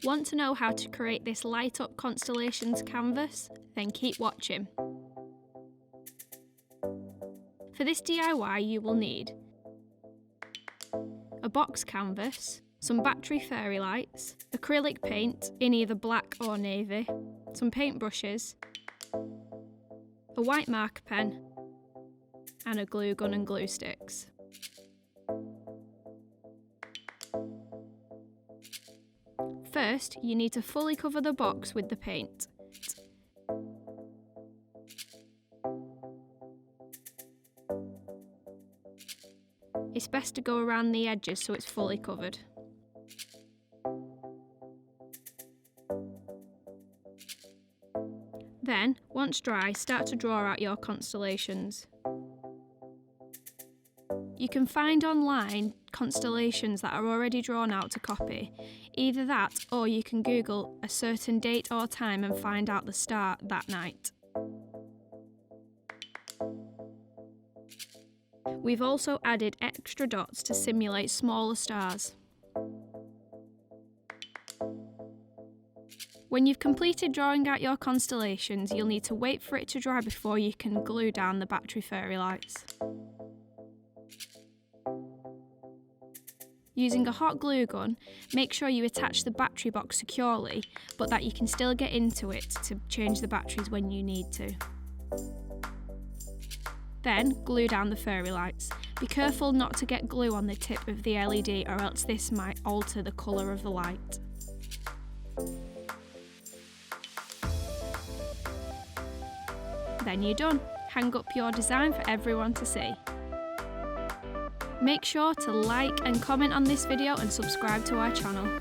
Want to know how to create this light up Constellations canvas? Then keep watching. For this DIY you will need a box canvas, some battery fairy lights, acrylic paint in either black or navy, some paintbrushes, a white marker pen, and a glue gun and glue sticks. First, you need to fully cover the box with the paint. It's best to go around the edges so it's fully covered. Then, once dry, start to draw out your constellations. You can find online constellations that are already drawn out to copy. Either that, or you can Google a certain date or time and find out the star that night. We've also added extra dots to simulate smaller stars. When you've completed drawing out your constellations, you'll need to wait for it to dry before you can glue down the battery fairy lights. Using a hot glue gun, make sure you attach the battery box securely, but that you can still get into it to change the batteries when you need to. Then, glue down the fairy lights. Be careful not to get glue on the tip of the LED, or else this might alter the colour of the light. Then you're done. Hang up your design for everyone to see. Make sure to like and comment on this video and subscribe to our channel.